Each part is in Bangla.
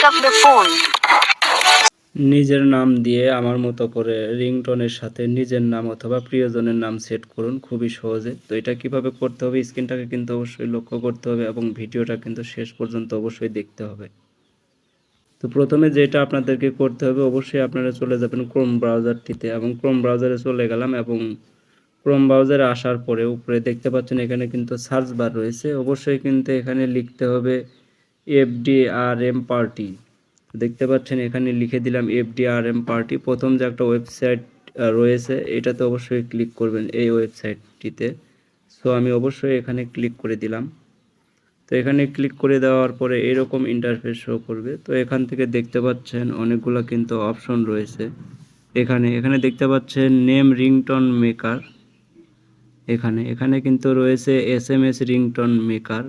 up the phone. নিজের নাম দিয়ে আমার মতো করে রিংটোনের সাথে নিজের নাম অথবা প্রিয়জনের নাম সেট করুন খুবই সহজে। তো এটা কিভাবে করতে হবে, স্ক্রিনটাকে কিন্তু অবশ্যই লক্ষ্য করতে হবে এবং ভিডিওটা কিন্তু শেষ পর্যন্ত অবশ্যই দেখতে হবে। তো প্রথমে যেটা আপনাদেরকে করতে হবে, অবশ্যই আপনারা চলে যাবেন ক্রোম ব্রাউজারটিতে এবং ক্রোম ব্রাউজারে চলে গেলাম এবং ক্রোম ব্রাউজারে আসার পরে উপরে দেখতে পাচ্ছেন এখানে কিন্তু সার্চ বার রয়েছে। অবশ্যই কিন্তু এখানে লিখতে হবে FDRM পার্টি। দেখতে পাচ্ছেন এখানে লিখে দিলাম FDRM পার্টি। প্রথম যে একটা ওয়েবসাইট রয়েছে এটাতে অবশ্যই ক্লিক করবেন, এই ওয়েবসাইটটিতে। সো আমি অবশ্যই এখানে ক্লিক করে দিলাম। তো এখানে ক্লিক করে দেওয়ার পরে এরকম ইন্টারফেস শো করবে। তো এখান থেকে দেখতে পাচ্ছেন অনেকগুলো কিন্তু অপশন রয়েছে। এখানে দেখতে পাচ্ছেন নেম রিংটোন মেকার। এখানে কিন্তু রয়েছে SMS রিংটোন মেকার।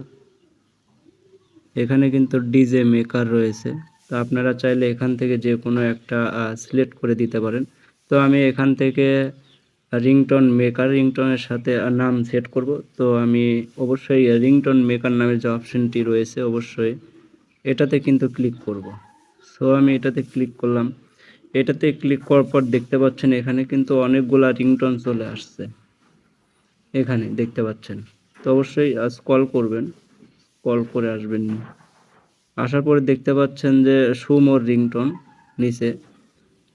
এখানে কিন্তু ডিজে মেকার রয়েছে। তো আপনারা চাইলে এখান থেকে যে কোনো একটা সিলেক্ট করে দিতে পারেন। তো আমি এখান থেকে রিংটোন মেকার, রিংটোনের সাথে নাম সেট করব। তো আমি অবশ্যই রিংটোন মেকার নামের যে অপশনটি রয়েছে অবশ্যই এটাতে কিন্তু ক্লিক করব। সো আমি এটাতে ক্লিক করলাম। এটাতে ক্লিক করার পর দেখতে পাচ্ছেন এখানে কিন্তু অনেকগুলা রিংটোন চলে আসছে। এখানে দেখতে পাচ্ছেন। তো অবশ্যই স্ক্রল করবেন, স্ক্রল করে আসবেন। আসার পরে দেখতে পাচ্ছেন যে শো মোর রিংটোন নিচে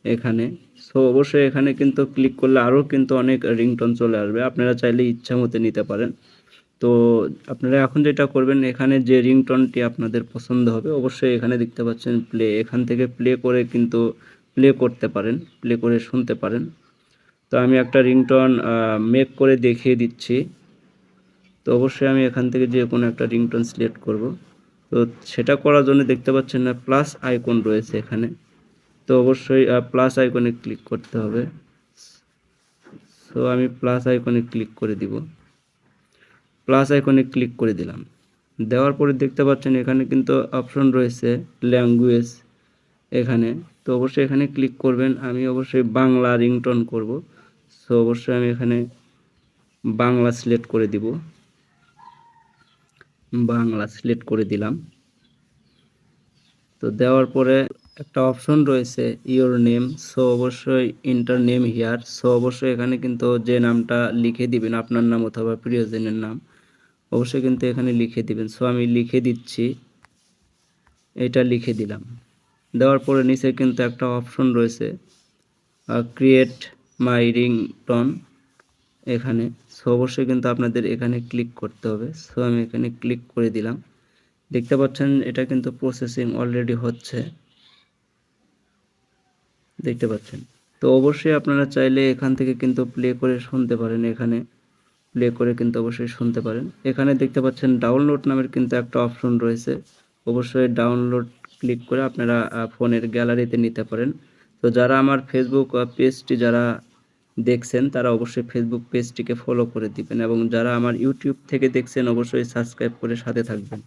এখানে। সো অবশ্যই এখানে কিন্তু ক্লিক করলে আরও কিন্তু অনেক রিংটোন চলে আসবে। আপনারা চাইলে ইচ্ছা মতো নিতে পারেন। তো আপনারা এখন যেটা করবেন, এখানে যে রিংটোনটি আপনাদের পছন্দ হবে অবশ্যই এখানে দেখতে পাচ্ছেন প্লে, এখান থেকে প্লে করে কিন্তু প্লে করতে পারেন, প্লে করে শুনতে পারেন। তো আমি একটা রিংটোন মেক করে দেখিয়ে দিচ্ছি। তো অবশ্যই আমি এখান থেকে যে কোনো একটা রিংটোন সিলেক্ট করব। তো সেটা করার জন্য দেখতে পাচ্ছেন না প্লাস আইকন রয়েছে এখানে। তো অবশ্যই প্লাস আইকনে ক্লিক করতে হবে। সো আমি প্লাস আইকনে ক্লিক করে দিব। প্লাস আইকনে ক্লিক করে দিলাম। দেওয়ার পরে দেখতে পাচ্ছেন এখানে কিন্তু অপশন রয়েছে ল্যাঙ্গুয়েজ এখানে। তো অবশ্যই এখানে ক্লিক করবেন। আমি অবশ্যই বাংলা রিংটোন করব। সো অবশ্যই আমি এখানে বাংলা সিলেক্ট করে দিব। বাংলা সিলেক্ট করে দিলাম। তো দেওয়ার পরে একটা অপশন রয়েছে ইওর নেম। সো অবশ্যই ইন্টার নেম হিয়ার। সো অবশ্যই এখানে কিন্তু যে নামটা লিখে দিবেন, আপনার নাম অথবা প্রিয়জনের নাম অবশ্যই কিন্তু এখানে লিখে দিবেন। সো আমি লিখে দিচ্ছি, এটা লিখে দিলাম। দেওয়ার পরে নিচে কিন্তু একটা অপশন রয়েছে ক্রিয়েট মাই রিংটোন এখানে। সো অবশ্যই কিন্তু আপনাদের এখানে ক্লিক করতে হবে। সো আমি এখানে ক্লিক করে দিলাম। দেখতে পাচ্ছেন এটা কিন্তু প্রসেসিং অলরেডি হচ্ছে, দেখতে পাচ্ছেন। তো অবশ্যই আপনারা চাইলে এখান থেকে কিন্তু প্লে করে শুনতে পারেন, এখানে প্লে করে কিন্তু অবশ্যই শুনতে পারেন। এখানে দেখতে পাচ্ছেন ডাউনলোড নামের কিন্তু একটা অপশন রয়েছে। অবশ্যই ডাউনলোড ক্লিক করে আপনারা ফোনের গ্যালারিতে নিতে পারেন। তো যারা আমার ফেসবুক পেজটি যারা দেখছেন তারা অবশ্যই ফেসবুক পেজটিকে ফলো করে দিবেন এবং যারা আমার ইউটিউব থেকে দেখছেন অবশ্যই সাবস্ক্রাইব করে সাথে থাকবেন।